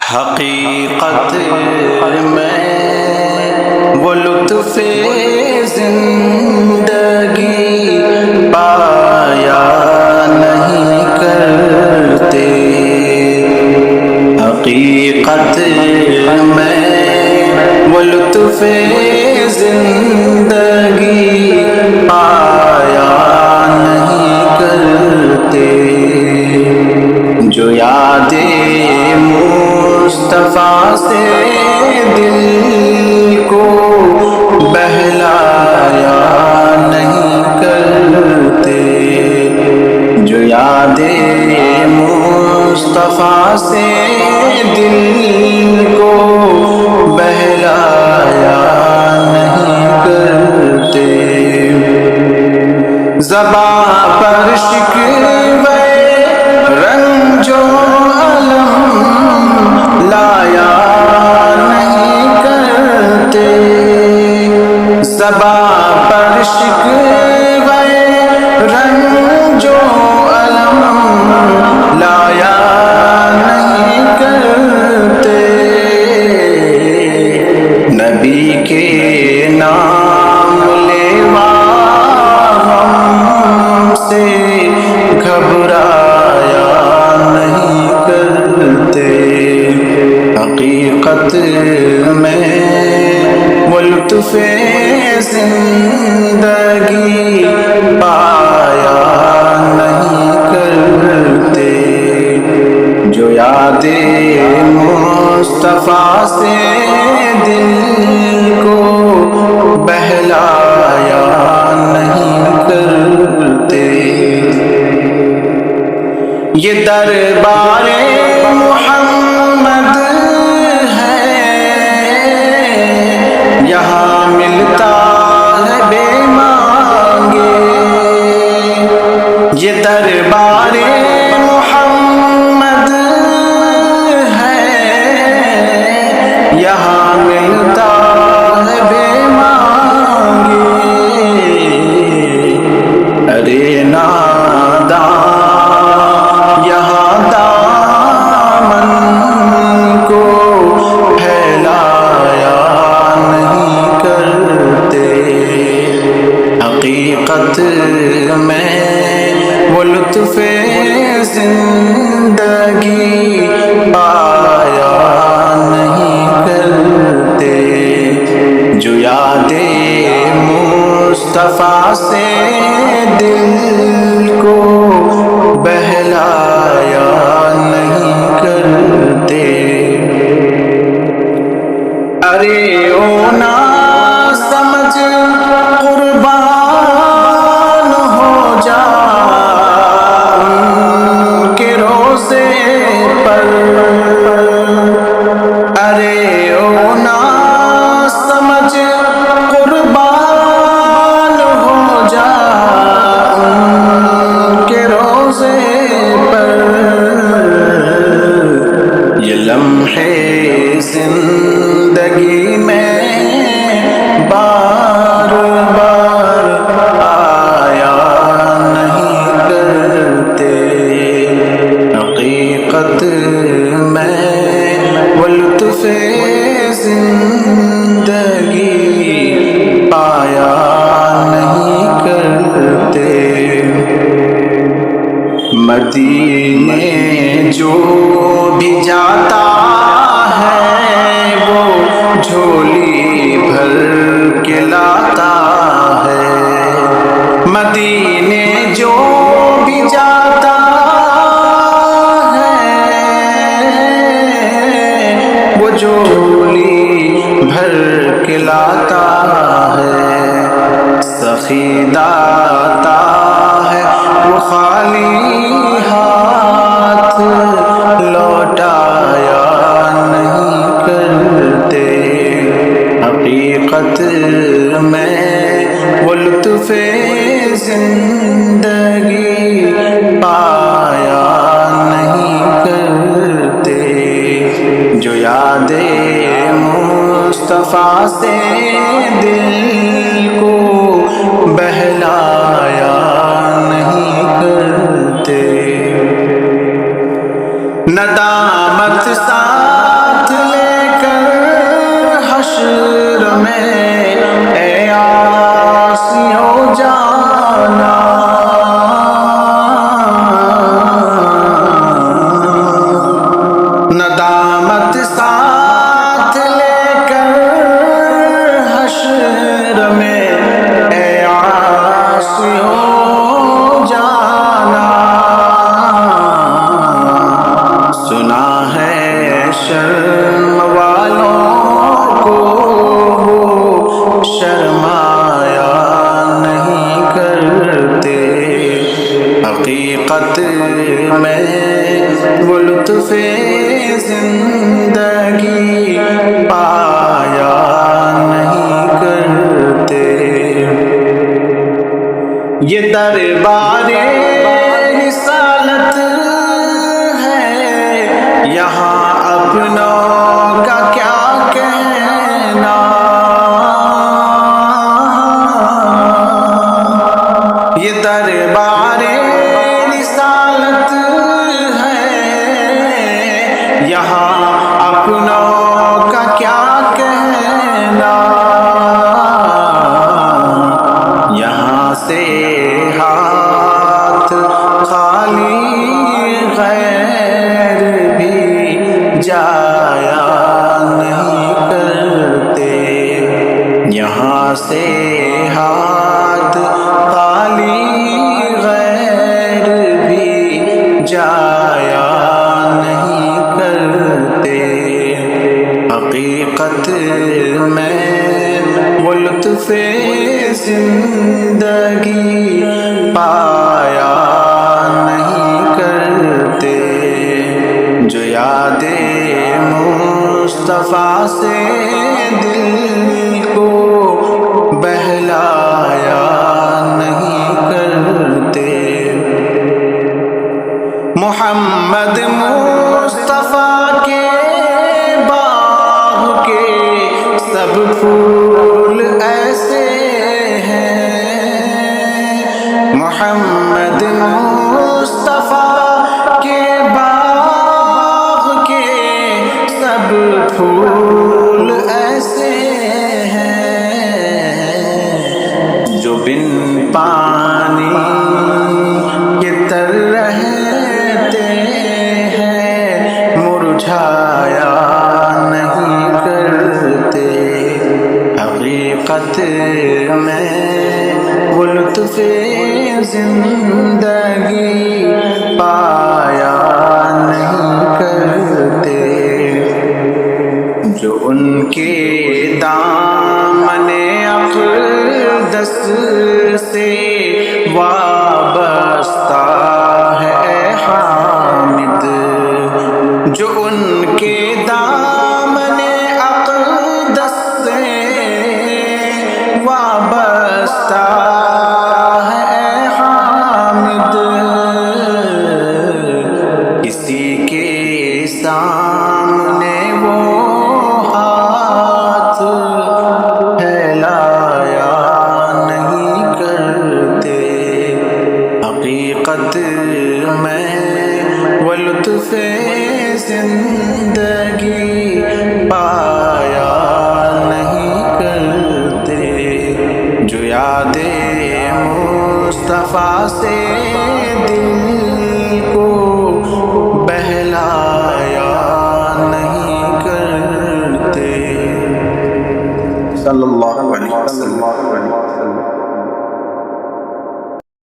حقیقت میں وہ لطف زندگی پایا نہیں کرتے، حقیقت میں وہ لطف زندگی پایا نہیں کرتے، جو یاد مصطفیٰ سے دل کو بہلایا نہیں کرتے، جو یاد مصطفیٰ سے دل کو بہلایا نہیں کرتے، زباں پر شکوے رنج و الم لایا نہیں کرتے، زباں پر شکوے رنج و الم لایا نہیں کرتے، نبی کے نام لیوا ہم سے گھبرایا نہیں کرتے، حقیقت میں وہ لطف زندگی پایا نہیں کرتے، جو یاد مصطفیٰ سے دل کو بہلایا نہیں کرتے، یہ دربار محمد ہے، یہاں ملتا ہے بے مانگے، یہ دربار محمد ہے، یہاں ملتا ہے بے مانگے، ارے نادان یہاں دامن کو پھیلایا نہیں کرتے، حقیقت میں وہ لطف زندگی پایا نہیں کرتے، جو یاد مصطفیٰ سے دل کو بہلایا نہیں کرتے، ارے او نا سمجھ قربان ہو جا ان کے روزے پر، ارے او نا سمجھ قربان ہو جا ان کے روزے پر، یہ لمحے زندگی میں بار بار آیا نہیں کرتے، حقیقت میں وہ لطف زندگی پایا نہیں کرتے، مدینے جو بھی جاتا ہے وہ جھولی بھر کے لاتا ہے، مدینے جو بھی جاتا ہے وہ جھولی بھر کے لاتا ہے، سخی داتا ہے وہ خالی ہاتھ لوٹایا نہیں کرتے، حقیقت میں وہ لطف زندگی پایا نہیں کرتے، جو یاد مصطفیٰ سے دل کو بہلایا نہیں کرتے، ندامت سا شرم والوں کو وہ شرمایا نہیں کرتے، حقیقت میں وہ لطف زندگی پایا نہیں کرتے۔ یہ دربار رسالت ہے، یہاں اپنوں کا کیا کہنا، یہ دربار رسالت ہے، یہاں اپنوں کا کیا کہنا، یہاں سے ہاتھ خالی غیر بھی جایا نہیں کرتے، یہاں سے ہاتھ خالی غیر بھی جایا نہیں کرتے، حقیقت میں وہ لطف زندگی پایا نہیں کرتے، جو یاد مصطفیٰ سے دل کو بہلایا نہیں کرتے، محمد مصطفیٰ کے باغ کے سب پھول ایسے ہیں، محمد مصطفیٰ کے باغ کے سب پھول ایسے ہیں، جو بن پانی کے تر رہتے ہیں، مرجھایا نہیں کرتے، حقیقت میں وہ لطف زندگی پایا نہیں کرتے، جو ان کے دامن اقدس سے وابستہ ہے اے حامد، جو ان کے دامن اقدس سے وابستہ ہے اے حامد، کسی کے سامنے وہ ہاتھ پھیلایا نہیں کرتے، حقیقت میں وہ لطف زندگی پایا نہیں کرتے، جو یاد مصطفیٰ سے دل کو بہلایا نہیں کرتے، صلی اللہ علیہ وسلم۔